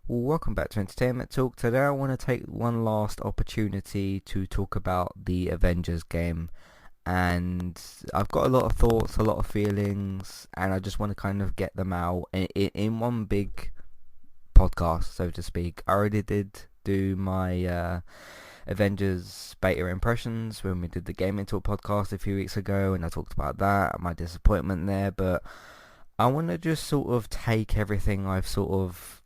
Well, welcome back to Entertainment Talk. Today I want to take one last opportunity to talk about the Avengers game. And I've got a lot of thoughts, a lot of feelings, and I just want to kind of get them out in one big podcast, so to speak. I already did do my Avengers beta impressions when we did the Gaming Talk podcast a few weeks ago, and I talked about that, my disappointment there, but I want to just sort of take everything I've sort of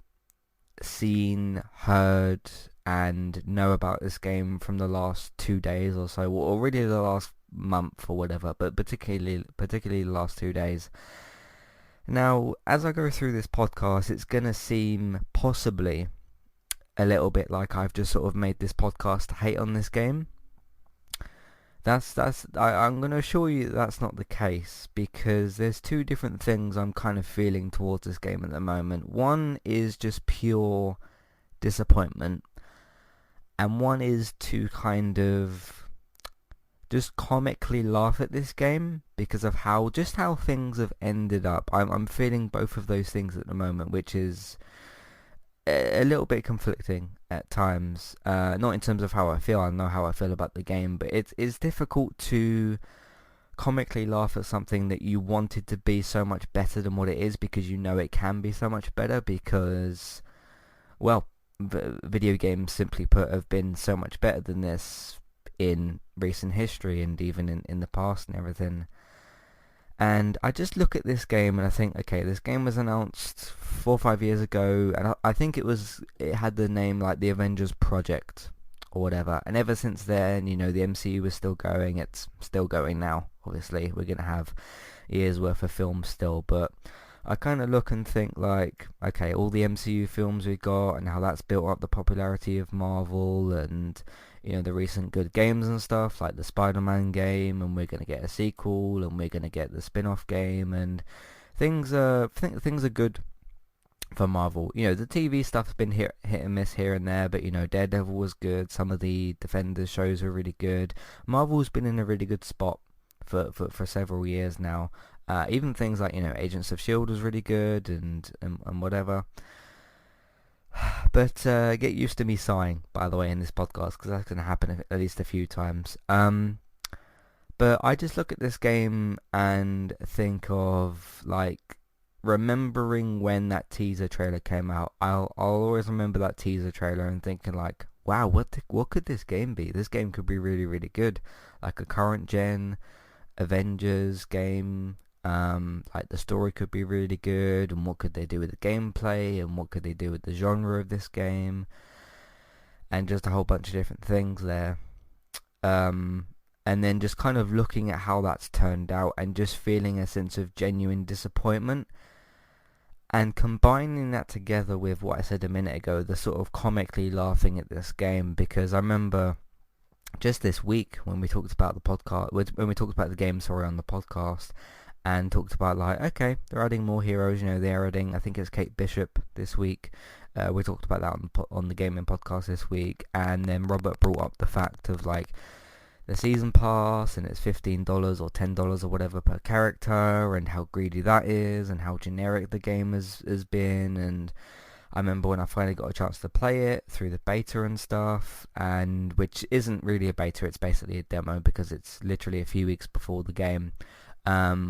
seen, heard, and know about this game from the last 2 days or so, or really the last month or whatever, but particularly the last 2 days. Now, as I go through this podcast, it's gonna seem possibly a little bit like I've just sort of made this podcast to hate on this game. I'm going to assure you that's not the case, because there's two different things I'm kind of feeling towards this game at the moment. One is just pure disappointment, and one is to kind of just comically laugh at this game because of how things have ended up. I'm feeling both of those things at the moment, which is a little bit conflicting at times. Not in terms of how I feel. I know how I feel about the game, but it's difficult to comically laugh at something that you wanted to be so much better than what it is, because you know it can be so much better, because, well, video games, simply put, have been so much better than this in recent history and even in the past and everything. And I just look at this game and I think, okay, this game was announced 4 or 5 years ago, and I think it had the name like the Avengers Project or whatever. And ever since then, the MCU was still going. It's still going now. Obviously, we're gonna have years worth of films still, but I kind of look and think like, okay, all the MCU films we got and how that's built up the popularity of Marvel, and the recent good games and stuff like the Spider-Man game, and we're going to get a sequel, and we're going to get the spin-off game, and things are good for Marvel. The TV stuff's been hit and miss here and there, but Daredevil was good. Some of the Defenders shows were really good. Marvel's been in a really good spot for several years now. Even things like Agents of Shield was really good, and whatever. But get used to me sighing, by the way, in this podcast, because that's going to happen at least a few times. But I just look at this game and think of, like, remembering when that teaser trailer came out. I'll always remember that teaser trailer and thinking, like, wow, what could this game be? This game could be really, really good. Like a current gen Avengers game. Like the story could be really good, and what could they do with the gameplay, and what could they do with the genre of this game, and just a whole bunch of different things there. And then just kind of looking at how that's turned out and just feeling a sense of genuine disappointment, and combining that together with what I said a minute ago, the sort of comically laughing at this game, because I remember just this week when we talked about the game, on the podcast, and talked about, like, okay, they're adding more heroes. They're adding, I think it's Kate Bishop this week. We talked about that on the gaming podcast this week, and then Robert brought up the fact of, like, the season pass, and it's $15 or $10 or whatever per character, and how greedy that is, and how generic the game has been. And I remember when I finally got a chance to play it through the beta and stuff, and which isn't really a beta, it's basically a demo, because it's literally a few weeks before the game.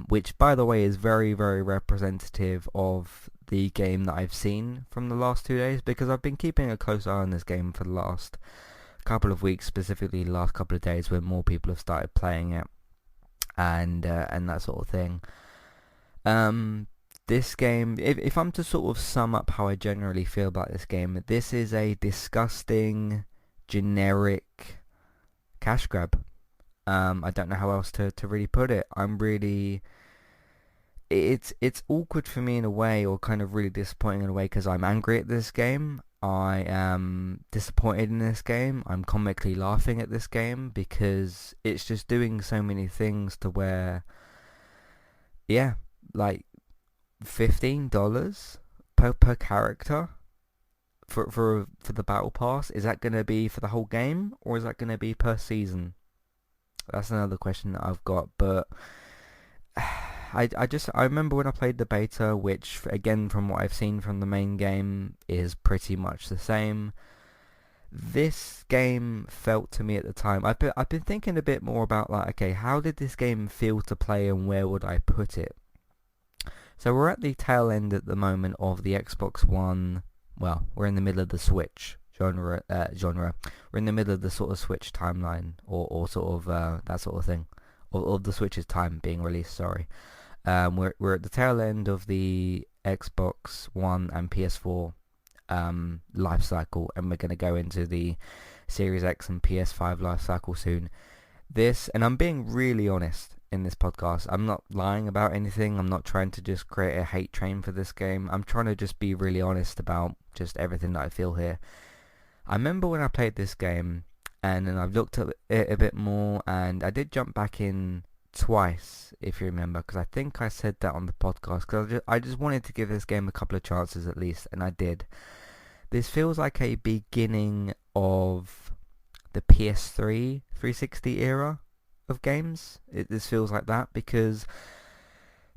Which, by the way, is very, very representative of the game that I've seen from the last 2 days, because I've been keeping a close eye on this game for the last couple of weeks, specifically the last couple of days, when more people have started playing it, and that sort of thing. This game, if I'm to sort of sum up how I generally feel about this game, this is a disgusting, generic cash grab. I don't know how else to really put it. It's awkward for me in a way, or kind of really disappointing in a way, because I'm angry at this game. I am disappointed in this game. I'm comically laughing at this game, because it's just doing so many things to where, yeah, like $15 per character for the battle pass. Is that going to be for the whole game, or is that going to be per season? That's another question that I've got, but I remember when I played the beta, which again from what I've seen from the main game is pretty much the same. This game felt to me at the time, I've been thinking a bit more about like, okay, how did this game feel to play and where would I put it? So we're at the tail end at the moment of the Xbox One. Well, we're in the middle of the Switch genre. We're in the middle of the sort of Switch timeline, or sort of that sort of thing, or the Switch's time being released. Sorry, we're at the tail end of the Xbox One and PS4 life cycle, and we're going to go into the Series X and PS5 life cycle soon. And I'm being really honest in this podcast. I'm not lying about anything. I'm not trying to just create a hate train for this game. I'm trying to just be really honest about just everything that I feel here. I remember when I played this game, and then I've looked at it a bit more, and I did jump back in twice, if you remember, because I think I said that on the podcast, because I just wanted to give this game a couple of chances at least, and I did. This feels like a beginning of the PS3 360 era of games. This feels like that, because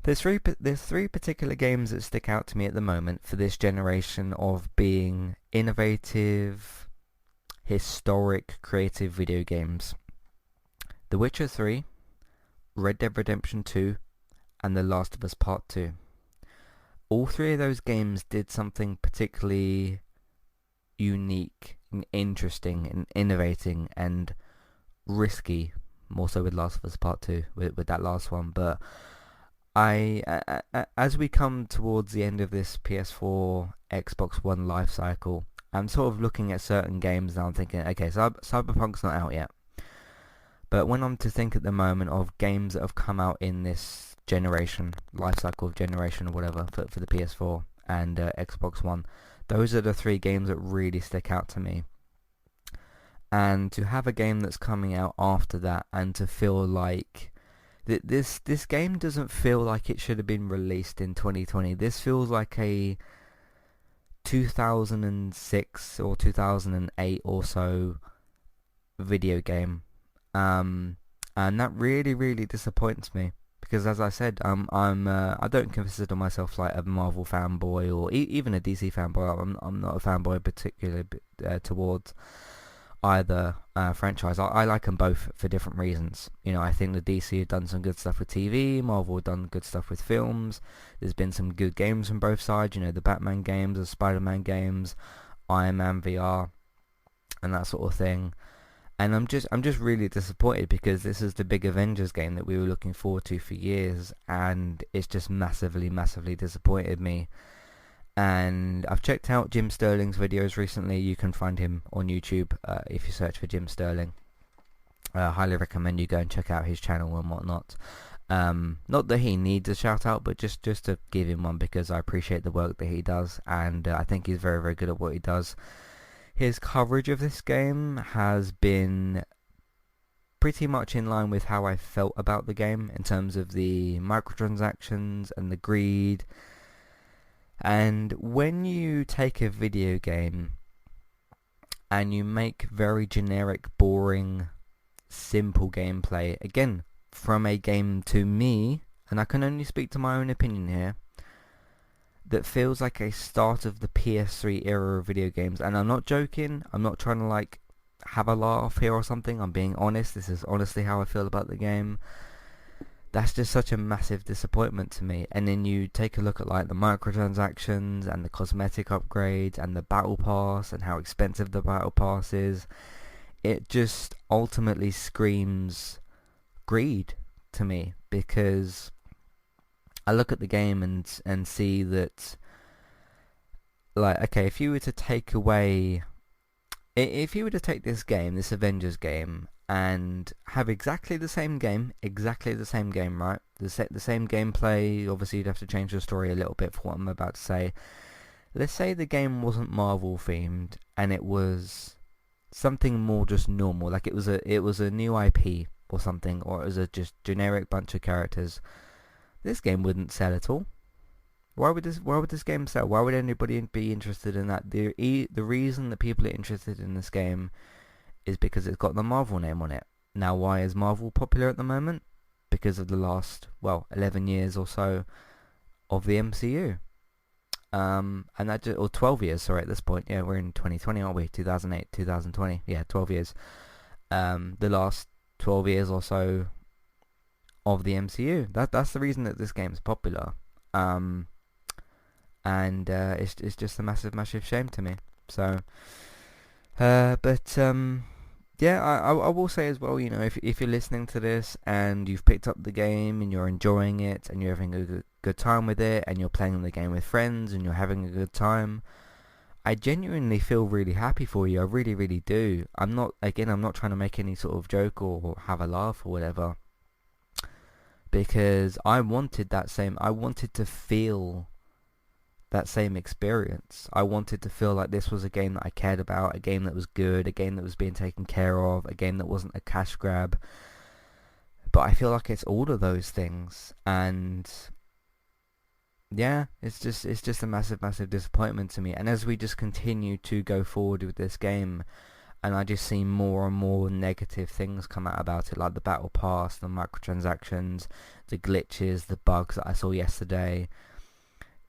there's three particular games that stick out to me at the moment for this generation of being innovative, historic, creative video games. The Witcher 3, Red Dead Redemption 2, and The Last of Us Part 2. All three of those games did something particularly unique and interesting and innovating and risky, more so with Last of Us Part 2, with that last one. But as we come towards the end of this PS4, Xbox One life cycle, I'm sort of looking at certain games and I'm thinking, okay, Cyberpunk's not out yet. But when I'm to think at the moment of games that have come out in this generation, life cycle of generation or whatever, for the PS4 and Xbox One, those are the three games that really stick out to me. And to have a game that's coming out after that, and to feel like this game doesn't feel like it should have been released in 2020. This feels like a 2006 or 2008 or so video game. And that really, really disappoints me, because as I said, I don't consider myself like a Marvel fanboy or even a DC fanboy. I'm not a fanboy particularly towards either franchise. I like them both for different reasons. You know, I think the DC have done some good stuff with TV, Marvel have done good stuff with films. There's been some good games from both sides, you know, the Batman games, the Spider-Man games, Iron Man VR, and that sort of thing. And I'm just really disappointed, because this is the big Avengers game that we were looking forward to for years, and it's just massively, massively disappointed me. And I've checked out Jim Sterling's videos recently. You can find him on YouTube if you search for Jim Sterling. Highly recommend you go and check out his channel and whatnot. Not that he needs a shout out, but just to give him one, because I appreciate the work that he does, and I think he's very, very good at what he does. His coverage of this game has been pretty much in line with how I felt about the game, in terms of the microtransactions and the greed. And when you take a video game and you make very generic, boring, simple gameplay, again, from a game to me, and I can only speak to my own opinion here, that feels like a start of the PS3 era of video games. And I'm not joking, I'm not trying to like have a laugh here or something, I'm being honest. This is honestly how I feel about the game. That's just such a massive disappointment to me. And then you take a look at like the microtransactions and the cosmetic upgrades and the battle pass and how expensive the battle pass is. It just ultimately screams greed to me, because I look at the game and see that, like, okay, if you were to take this game, this Avengers game, and have exactly the same game, right? The same gameplay. Obviously, you'd have to change the story a little bit for what I'm about to say. Let's say the game wasn't Marvel themed and it was something more just normal, like it was a new IP or something, or it was a just generic bunch of characters. This game wouldn't sell at all. Why would this game sell? Why would anybody be interested in that? The reason that people are interested in this game is because it's got the Marvel name on it. Now, why is Marvel popular at the moment? because of the last 11 years or so of the MCU. And that or 12 years, sorry, at this point. Yeah, we're in 2020, aren't we? 2008, 2020. Yeah, 12 years. The last 12 years or so of the MCU. That's the reason that this game is popular. And it's just a massive shame to me. So, yeah, I will say as well, if you're listening to this and you've picked up the game and you're enjoying it and you're having a good time with it and you're playing the game with friends and you're having a good time, I genuinely feel really happy for you. I really, really do. I'm not trying to make any sort of joke or have a laugh or whatever, because I wanted to feel that same experience. I wanted to feel like this was a game that I cared about, a game that was good, a game that was being taken care of, a game that wasn't a cash grab. But I feel like it's all of those things, and yeah, it's just a massive disappointment to me. And as we just continue to go forward with this game, and I just see more and more negative things come out about it, like the battle pass, the microtransactions, the glitches, the bugs that I saw yesterday,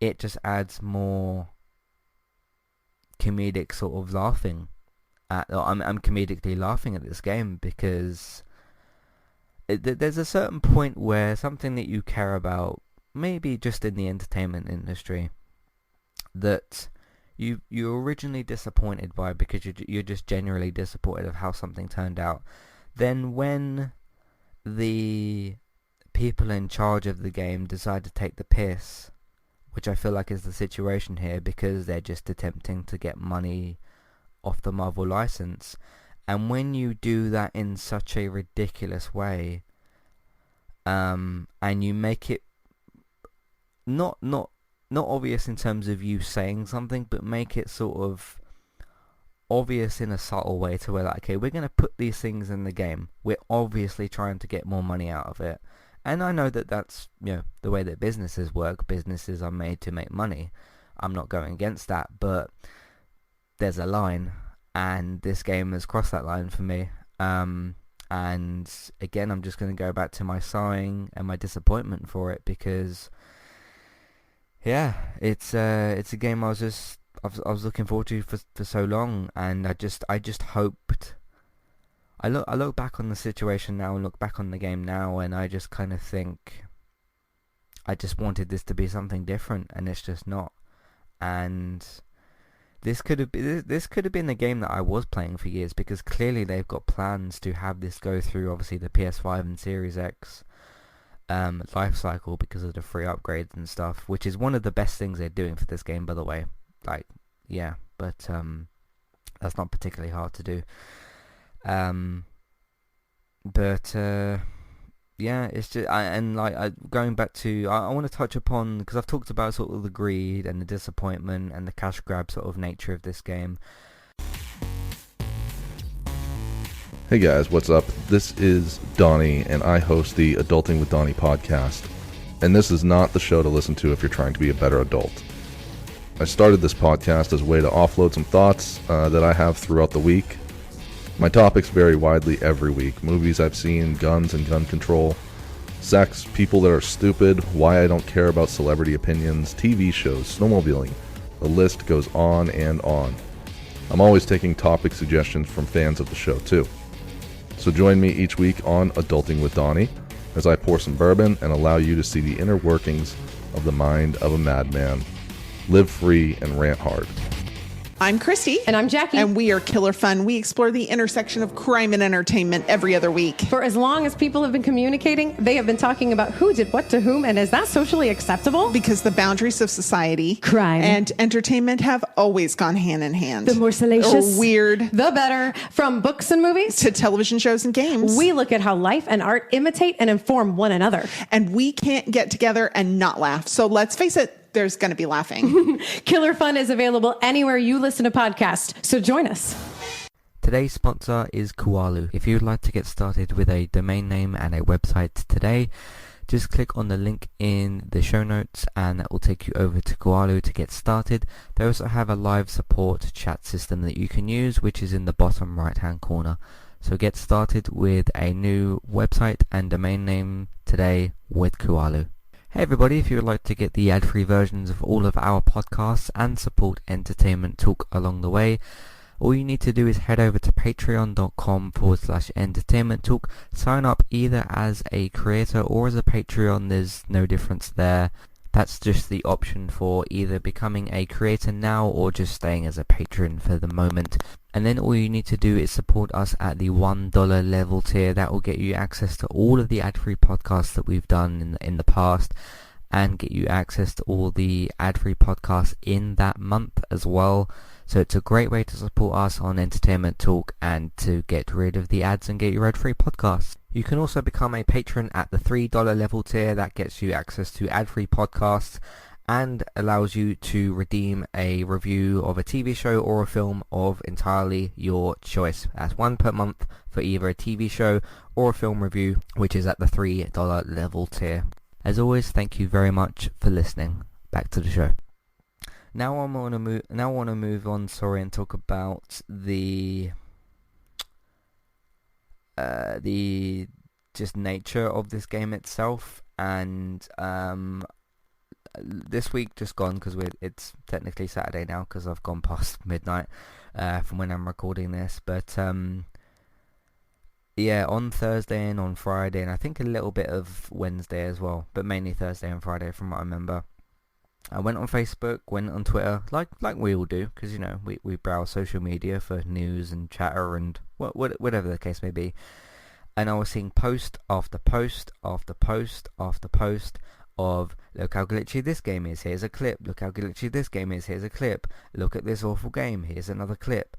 it just adds more comedic sort of laughing. I'm comedically laughing at this game, because there's a certain point where something that you care about, maybe just in the entertainment industry, that you're originally disappointed by, because you're just generally disappointed of how something turned out. Then when the people in charge of the game decide to take the piss, which I feel like is the situation here, because they're just attempting to get money off the Marvel license, and when you do that in such a ridiculous way, and you make it not obvious in terms of you saying something, but make it sort of obvious in a subtle way, to where, like, okay, we're going to put these things in the game, we're obviously trying to get more money out of it. And I know that that's, the way that businesses work. Businesses are made to make money. I'm not going against that, but there's a line, and this game has crossed that line for me. And again, I'm just going to go back to my sighing and my disappointment for it, because yeah, it's a game I was looking forward to for so long, and I just hoped. I look back on the situation now and look back on the game now, and I just kind of think I just wanted this to be something different, and it's just not. And this could have been the game that I was playing for years, because clearly they've got plans to have this go through, obviously, the PS5 and Series X life cycle, because of the free upgrades and stuff, which is one of the best things they're doing for this game, by the way. Like, yeah, but that's not particularly hard to do. Yeah, it's just, going back to, I want to touch upon, because I've talked about sort of the greed and the disappointment and the cash grab sort of nature of this game. Hey guys, what's up? This is Donnie, and I host the Adulting with Donnie podcast. And this is not the show to listen to if you're trying to be a better adult. I started this podcast as a way to offload some thoughts that I have throughout the week. My topics vary widely every week. Movies I've seen, guns and gun control, sex, people that are stupid, why I don't care about celebrity opinions, TV shows, snowmobiling. The list goes on and on. I'm always taking topic suggestions from fans of the show too. So join me each week on Adulting with Donnie as I pour some bourbon and allow you to see the inner workings of the mind of a madman. Live free and rant hard. I'm Christy. And I'm Jackie. And we are Killer Fun. We explore the intersection of crime and entertainment every other week. For as long as people have been communicating, they have been talking about who did what to whom, and is that socially acceptable? Because the boundaries of society, crime, and entertainment have always gone hand in hand. The more salacious, or weird, the better. From books and movies to television shows and games, we look at how life and art imitate and inform one another. And we can't get together and not laugh. So let's face it, there's going to be laughing. Killer Fun is available anywhere you listen to podcasts, so join us. Today's sponsor is Kualu. If you'd like to get started with a domain name and a website today, just click on the link in the show notes and that will take you over to Kualu to get started. They also have a live support chat system that you can use, which is in the bottom right hand corner. So get started with a new website and domain name today with Kualu. Hey everybody, if you would like to get the ad-free versions of all of our podcasts and support Entertainment Talk along the way, all you need to do is head over to patreon.com/entertainment talk. Sign up either as a creator or as a Patreon. There's no difference there. That's just the option for either becoming a creator now or just staying as a patron for the moment. And then all you need to do is support us at the $1 level tier. That will get you access to all of the ad-free podcasts that we've done in the past, and get you access to all the ad-free podcasts in that month as well. So it's a great way to support us on Entertainment Talk and to get rid of the ads and get your ad-free podcasts. You can also become a patron at the $3 level tier. That gets you access to ad-free podcasts and allows you to redeem a review of a TV show or a film of entirely your choice. That's one per month for either a TV show or a film review, which is at the $3 level tier. As always, thank you very much for listening. Back to the show. Now I want to move on, and talk about the just nature of this game itself. And this week just gone, because it's technically Saturday now because I've gone past midnight from when I'm recording this. But yeah, on Thursday and on Friday, and I think a little bit of Wednesday as well, but mainly Thursday and Friday from what I remember, I went on Facebook, went on Twitter, like we all do, because, you know, we browse social media for news and chatter and whatever the case may be. And I was seeing post after post after post after post of, look how glitchy this game is, here's a clip, look how glitchy this game is, here's a clip, look at this awful game, here's another clip.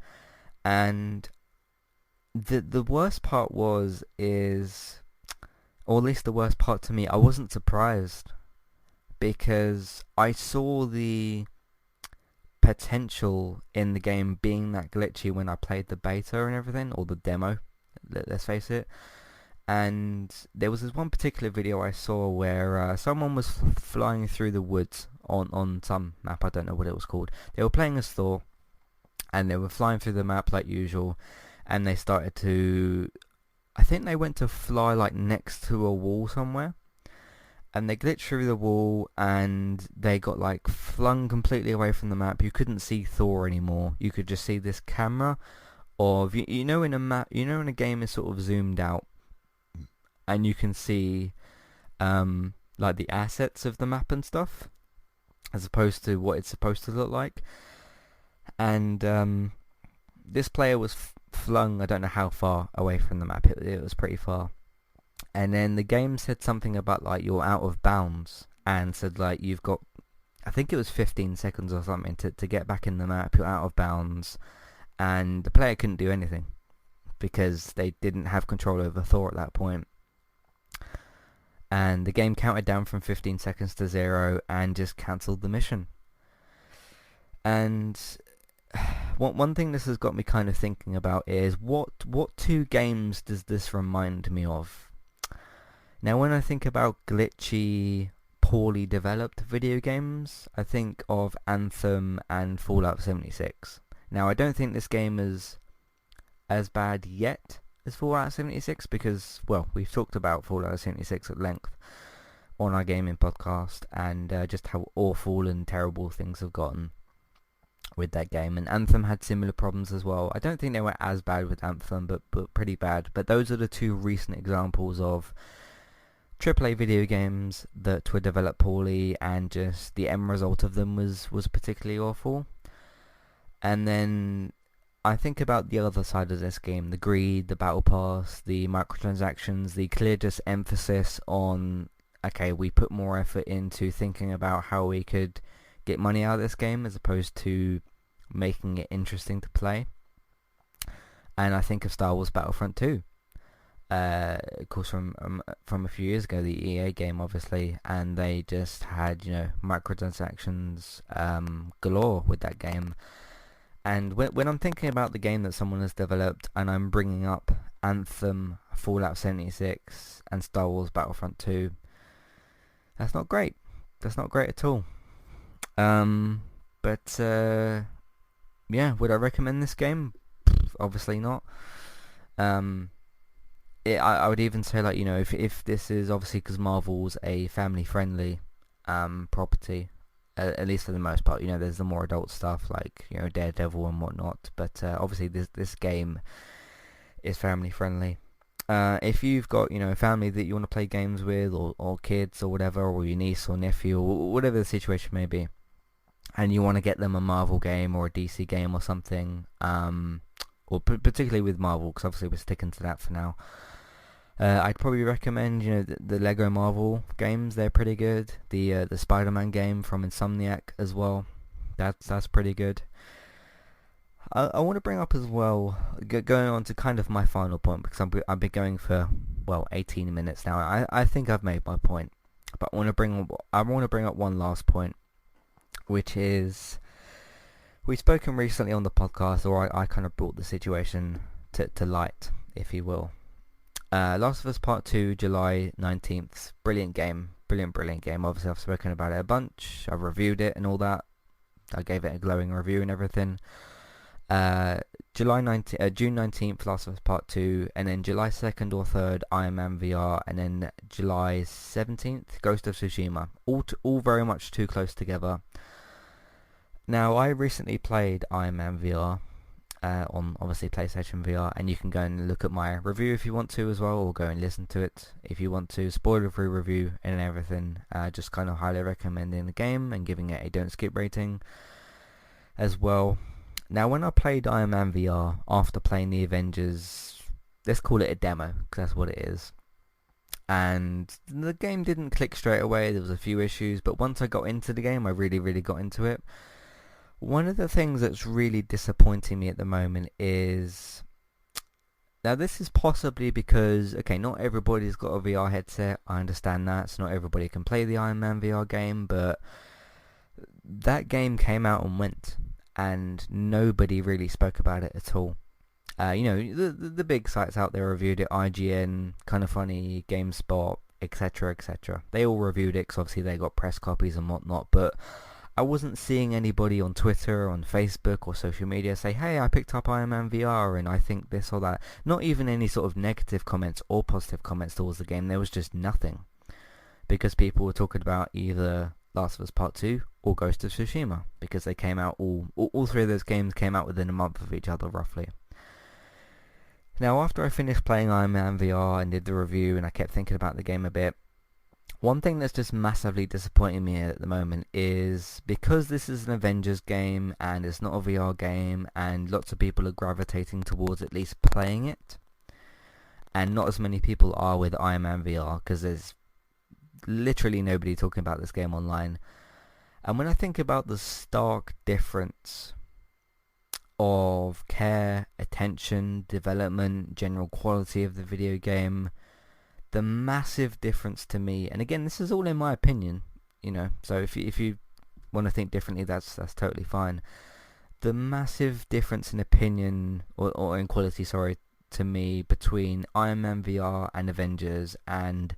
And the worst part or at least the worst part to me, I wasn't surprised, because I saw the potential in the game being that glitchy when I played the beta and everything, or the demo, let's face it. And there was this one particular video I saw where someone was flying through the woods on some map, I don't know what it was called. They were playing as Thor, and they were flying through the map like usual, and they started to, I think they went to fly like next to a wall somewhere, and they glitched through the wall, and they got like flung completely away from the map. You couldn't see Thor anymore. You could just see this camera of, you know, in a map, you know, when a game is sort of zoomed out, and you can see like the assets of the map and stuff, as opposed to what it's supposed to look like. And this player was flung, I don't know how far away from the map. It was pretty far. And then the game said something about like you're out of bounds, and said like you've got, I think it was 15 seconds or something to get back in the map. You're out of bounds, and the player couldn't do anything because they didn't have control over Thor at that point. And the game counted down from 15 seconds to 0 and just cancelled the mission. And one thing this has got me kind of thinking about is what two games does this remind me of? Now, when I think about glitchy, poorly developed video games, I think of Anthem and Fallout 76. Now, I don't think this game is as bad yet as Fallout 76 because, well, we've talked about Fallout 76 at length on our gaming podcast, and just how awful and terrible things have gotten with that game. And Anthem had similar problems as well. I don't think they were as bad with Anthem, but pretty bad. But those are the two recent examples of AAA video games that were developed poorly, and just the end result of them was particularly awful. And then I think about the other side of this game, the greed, the battle pass, the microtransactions, the clear just emphasis on, okay, we put more effort into thinking about how we could get money out of this game as opposed to making it interesting to play. And I think of Star Wars Battlefront 2. Of course, from a few years ago, the EA game, obviously, and they just had, you know, microtransactions galore with that game. And when I'm thinking about the game that someone has developed, and I'm bringing up Anthem, Fallout 76, and Star Wars Battlefront 2, that's not great. That's not great at all. Yeah, would I recommend this game? Obviously not. I would even say, like, if this is obviously because Marvel's a family friendly property, at least for the most part. There's the more adult stuff like Daredevil and whatnot, but obviously this game is family friendly. If you've got a family that you want to play games with, or kids or whatever, or your niece or nephew, or whatever the situation may be, and you want to get them a Marvel game or a DC game or something, or particularly with Marvel, because obviously we're sticking to that for now. I'd probably recommend the Lego Marvel games. They're pretty good. The Spider-Man game from Insomniac as well. That's pretty good. I want to bring up as well, going on to kind of my final point, because I've been going for 18 minutes now. I think I've made my point, but I want to bring up one last point, which is, we've spoken recently on the podcast, or I kind of brought the situation to light, if you will. Last of Us Part 2, July 19th. Brilliant game. Brilliant game. Obviously, I've spoken about it a bunch. I've reviewed it and all that. I gave it a glowing review and everything. June 19th, Last of Us Part 2. And then July 2nd or 3rd, Iron Man VR. And then July 17th, Ghost of Tsushima. All very much too close together. Now, I recently played Iron Man VR. On obviously PlayStation VR, and you can go and look at my review if you want to as well, or go and listen to it if you want to. Spoiler-free review and everything. Just kind of highly recommending the game and giving it a don't skip rating as well. Now, when I played Iron Man VR after playing the Avengers, let's call it a demo, because that's what it is, and the game didn't click straight away. There was a few issues, but once I got into the game, I really got into it. One of the things that's really disappointing me at the moment is, now this is possibly because, okay, not everybody's got a VR headset, I understand that, so not everybody can play the Iron Man VR game, but that game came out and went, and nobody really spoke about it at all. The big sites out there reviewed it, IGN, Kinda Funny, GameSpot, etc, they all reviewed it, because obviously they got press copies and whatnot, but I wasn't seeing anybody on Twitter, on Facebook, or social media say, hey, I picked up Iron Man VR and I think this or that. Not even any sort of negative comments or positive comments towards the game. There was just nothing. Because people were talking about either Last of Us Part 2 or Ghost of Tsushima. Because they came out, all three of those games came out within a month of each other, roughly. Now, after I finished playing Iron Man VR and did the review, and I kept thinking about the game a bit, one thing that's just massively disappointing me at the moment is, because this is an Avengers game and it's not a VR game, and lots of people are gravitating towards at least playing it, and not as many people are with Iron Man VR, because there's literally nobody talking about this game online. And when I think about the stark difference of care, attention, development, general quality of the video game, the massive difference to me, and again, this is all in my opinion, so if you want to think differently, that's totally fine. The massive difference in opinion, or in quality, to me, between Iron Man VR and Avengers, and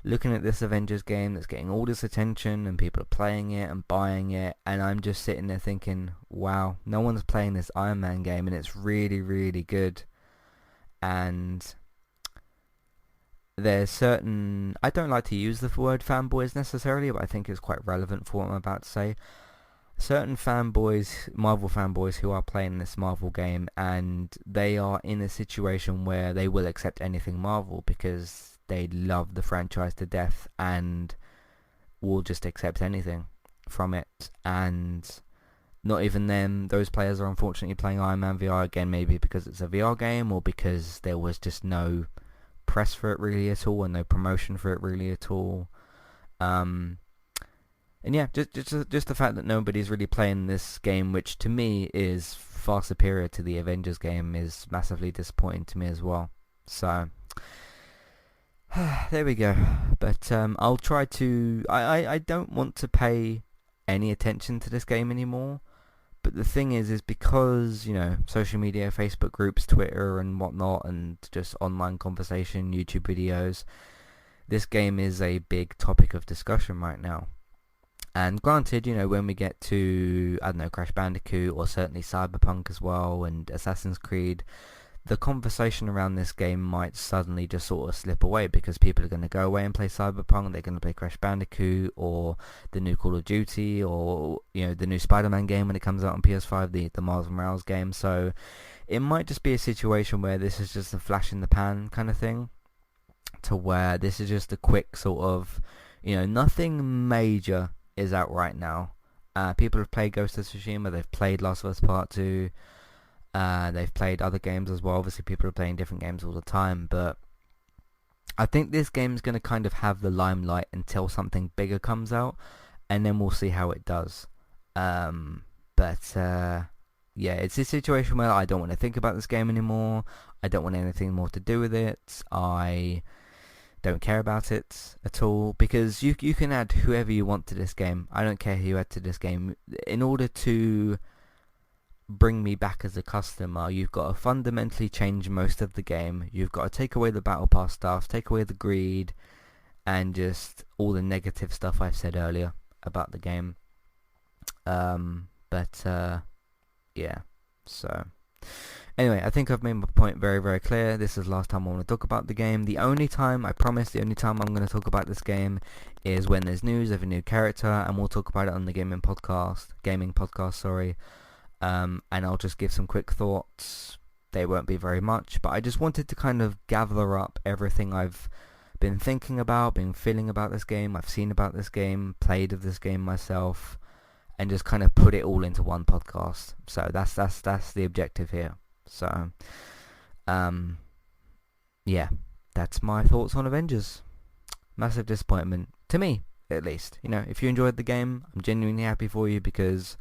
looking at this Avengers game that's getting all this attention and people are playing it and buying it, and I'm just sitting there thinking, wow, no one's playing this Iron Man game and it's really good. And there's certain, I don't like to use the word fanboys necessarily, but I think it's quite relevant for what I'm about to say. Certain fanboys, Marvel fanboys, who are playing this Marvel game, and they are in a situation where they will accept anything Marvel because they love the franchise to death and will just accept anything from it. And not even them, those players are unfortunately playing Iron Man VR, again, maybe because it's a VR game, or because there was just no press for it really at all, and no promotion for it really at all. And yeah, just the fact that nobody's really playing this game, which to me is far superior to the Avengers game, is massively disappointing to me as well. So there we go. But I'll try to, I don't want to pay any attention to this game anymore. But the thing is because, social media, Facebook groups, Twitter and whatnot, and just online conversation, YouTube videos, this game is a big topic of discussion right now. And granted, when we get to, I don't know, Crash Bandicoot, or certainly Cyberpunk as well, and Assassin's Creed, the conversation around this game might suddenly just sort of slip away because people are going to go away and play Cyberpunk, they're going to play Crash Bandicoot or the new Call of Duty, or the new Spider-Man game when it comes out on PS5, the Miles Morales game. So it might just be a situation where this is just a flash in the pan kind of thing, to where this is just a quick sort of, nothing major is out right now. People have played Ghost of Tsushima, they've played Last of Us Part 2, they've played other games as well. Obviously people are playing different games all the time, but I think this game's going to kind of have the limelight until something bigger comes out, and then we'll see how it does. It's a situation where I don't want to think about this game anymore. I don't want anything more to do with it. I don't care about it at all, because you can add whoever you want to this game. I don't care who you add to this game. In order to bring me back as a customer, you've got to fundamentally change most of the game. You've got to take away the battle pass stuff, take away the greed, and just all the negative stuff I've said earlier about the game. So anyway, I think I've made my point very, very clear. This is the last time I want to talk about the game. The only time I'm going to talk about this game is when there's news of a new character, and we'll talk about it on the gaming podcast, and I'll just give some quick thoughts. They won't be very much, but I just wanted to kind of gather up everything I've been thinking about, been feeling about this game, I've seen about this game, played of this game myself, and just kind of put it all into one podcast. So that's the objective here. So, that's my thoughts on Avengers. Massive disappointment, to me at least. If you enjoyed the game, I'm genuinely happy for you, because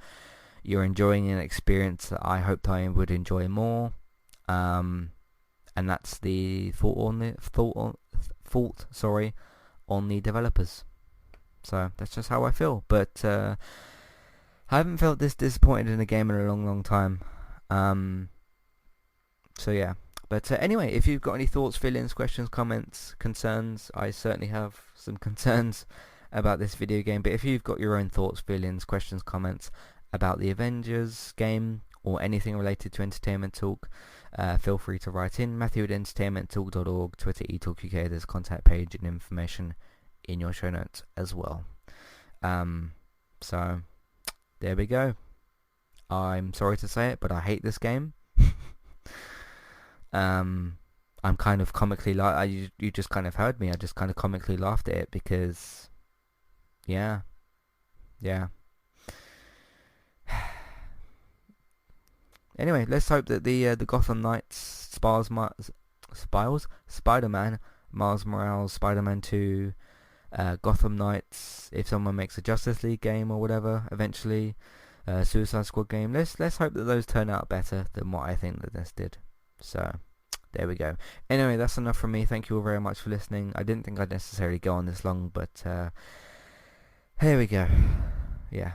you're enjoying an experience that I hoped I would enjoy more. And that's the fault on the developers. So that's just how I feel. But I haven't felt this disappointed in a game in a long, long time. So yeah. But anyway, if you've got any thoughts, feelings, questions, comments, concerns, I certainly have some concerns about this video game. But if you've got your own thoughts, feelings, questions, comments about the Avengers game, or anything related to Entertainment Talk, feel free to write in. Matthew@entertainmenttalk.org, Twitter eTalkUK. There's a contact page and information in your show notes as well. So there we go. I'm sorry to say it, but I hate this game. I'm kind of comically you just kind of heard me. I just kind of comically laughed at it because, yeah. Anyway, let's hope that the Gotham Knights, Spider-Man, Miles Morales, Spider-Man 2, Gotham Knights, if someone makes a Justice League game or whatever, eventually, Suicide Squad game, let's hope that those turn out better than what I think that this did. So, there we go. Anyway, that's enough from me. Thank you all very much for listening. I didn't think I'd necessarily go on this long, but here we go. Yeah.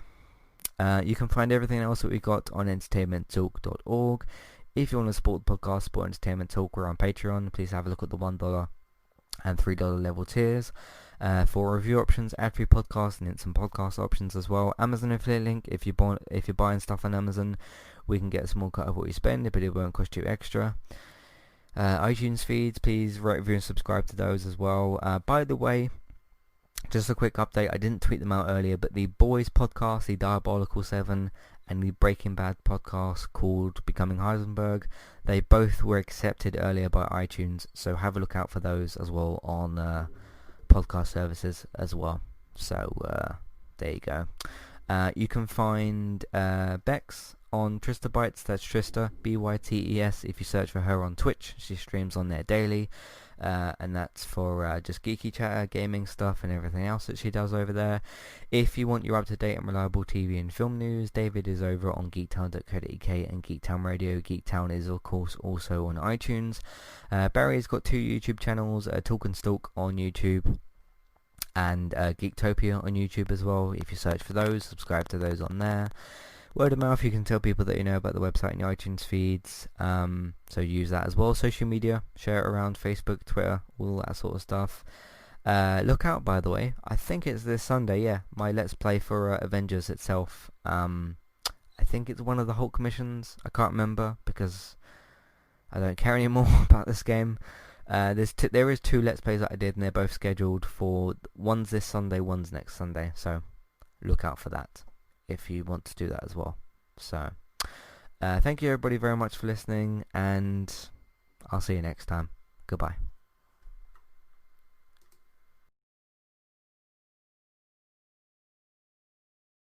You can find everything else that we've got on entertainmenttalk.org. If you want to support the podcast, support Entertainment Talk, we're on Patreon. Please have a look at the $1 and $3 level tiers. For review options, ad-free podcasts, and instant podcast options as well. Amazon affiliate link. If you're buying stuff on Amazon, we can get a small cut of what you spend, but it won't cost you extra. iTunes feeds, please rate, review, and subscribe to those as well. By the way, just a quick update, I didn't tweet them out earlier, but the Boys podcast, the Diabolical 7, and the Breaking Bad podcast called Becoming Heisenberg, they both were accepted earlier by iTunes, so have a look out for those as well on podcast services as well. So there you go. You can find Bex on Trista Bytes. That's Trista, Bytes. If you search for her on Twitch, she streams on there daily, and that's for just geeky chatter, gaming stuff, and everything else that she does over there. If you want your up-to-date and reliable TV and film news, David is over on geektown.co.uk and Geektown Radio. Geektown is, of course, also on iTunes. Barry's got 2 YouTube channels, Talk and Stalk on YouTube, and Geektopia on YouTube as well. If you search for those, subscribe to those on there. Word of mouth, you can tell people that you know about the website and your iTunes feeds, so use that as well. Social media, share it around, Facebook, Twitter, all that sort of stuff. Look out, by the way, I think it's this Sunday, my Let's Play for Avengers itself. I think it's one of the Hulk missions, I can't remember, because I don't care anymore about this game. There is 2 Let's Plays that I did, and they're both scheduled for, one's this Sunday, one's next Sunday, so look out for that if you want to do that as well. So thank you everybody very much for listening, and I'll see you next time. Goodbye.